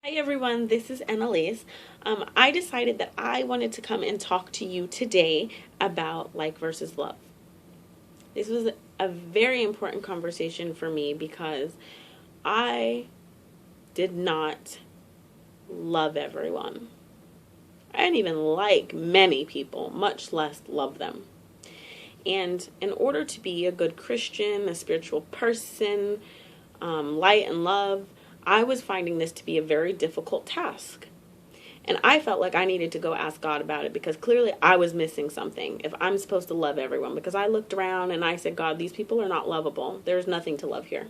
Hi everyone, this is Annalise. I decided that I wanted to come and talk to you today about like versus love. This was a very important conversation for me because I did not love everyone. I didn't even like many people, much less love them. And in order to be a good Christian, a spiritual person, light and love, I was finding this to be a very difficult task. And I felt like I needed to go ask God about it because clearly I was missing something if I'm supposed to love everyone. Because I looked around and I said, God, these people are not lovable. There's nothing to love here.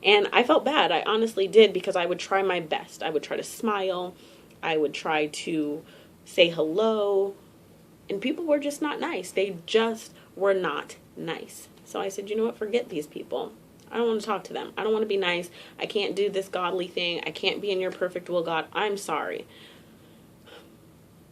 And I felt bad. I honestly did because I would try my best. I would try to smile. I would try to say hello. And people were just not nice. They just were not nice. So I said, you know what? Forget these people. I don't want to talk to them. I don't want to be nice. I can't do this godly thing. I can't be in your perfect will, God. I'm sorry.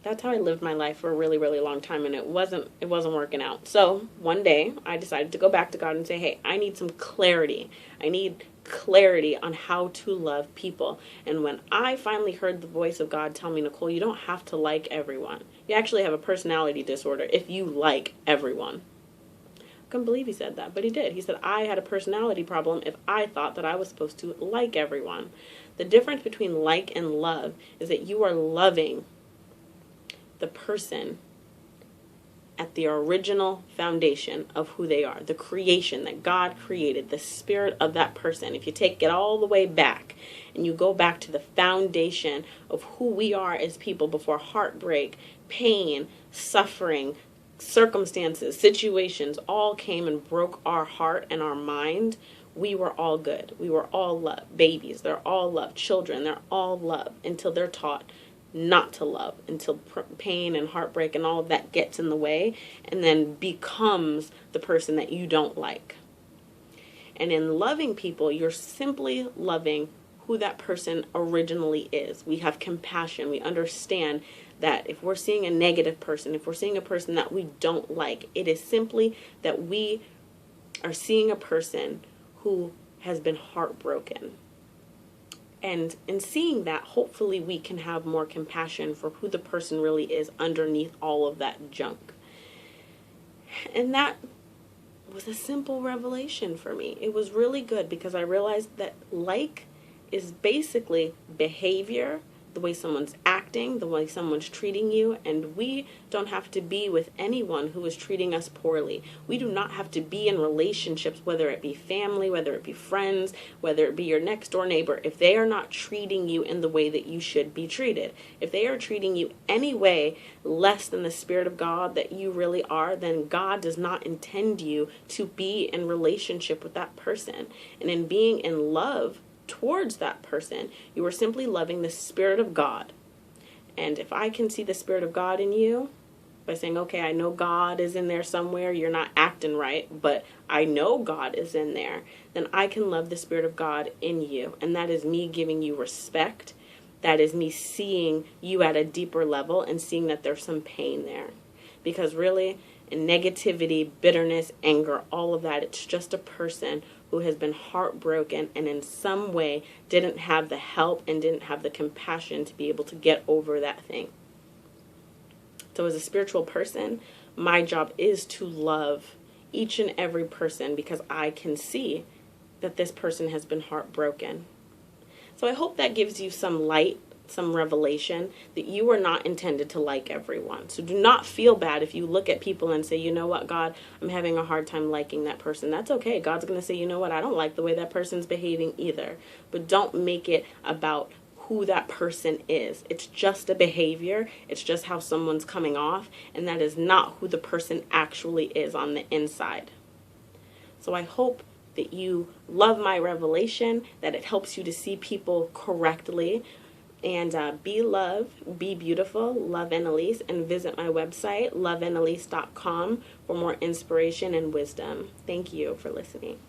That's how I lived my life for a really, really long time, and it wasn't working out. So one day I decided to go back to God and say, hey, I need some clarity. I need clarity on how to love people. And when I finally heard the voice of God tell me, Nicole, you don't have to like everyone. You actually have a personality disorder if you like everyone. I couldn't believe he said that, but he did. He said I had a personality problem if I thought that I was supposed to like everyone. The difference between like and love is that you are loving the person at the original foundation of who they are, the creation that God created, the spirit of that person. If you take it all the way back and you go back to the foundation of who we are as people before heartbreak, pain, suffering, circumstances, situations all came and broke our heart and our mind, we were all good. We were all love. Babies, they're all love. Children, they're all love until they're taught not to love, until pain and heartbreak and all of that gets in the way and then becomes the person that you don't like. And in loving people, you're simply loving who that person originally is. We have compassion. We understand that if we're seeing a negative person, if we're seeing a person that we don't like, it is simply that we are seeing a person who has been heartbroken. And in seeing that, hopefully we can have more compassion for who the person really is underneath all of that junk. And that was a simple revelation for me. It was really good because I realized that like is basically behavior, the way someone's acting, the way someone's treating you, and we don't have to be with anyone who is treating us poorly. We do not have to be in relationships, whether it be family, whether it be friends, whether it be your next door neighbor, if they are not treating you in the way that you should be treated. If they are treating you any way less than the Spirit of God that you really are, then God does not intend you to be in relationship with that person. And in being in love towards that person, you are simply loving the Spirit of God. And if I can see the Spirit of God in you by saying, okay, I know God is in there somewhere, you're not acting right, but I know God is in there, then I can love the Spirit of God in you. And that is me giving you respect. That is me seeing you at a deeper level and seeing that there's some pain there. Because really, in negativity, bitterness, anger, all of that, it's just a person who has been heartbroken and in some way didn't have the help and didn't have the compassion to be able to get over that thing. So as a spiritual person, my job is to love each and every person because I can see that this person has been heartbroken. So I hope that gives you some light, some revelation that you are not intended to like everyone. So do not feel bad if you look at people and say, you know what, God, I'm having a hard time liking that person. That's okay. God's going to say, you know what, I don't like the way that person's behaving either. But don't make it about who that person is. It's just a behavior. It's just how someone's coming off. And that is not who the person actually is on the inside. So I hope that you love my revelation, that it helps you to see people correctly. And be love, be beautiful, love Annalise, and visit my website, loveannalise.com, for more inspiration and wisdom. Thank you for listening.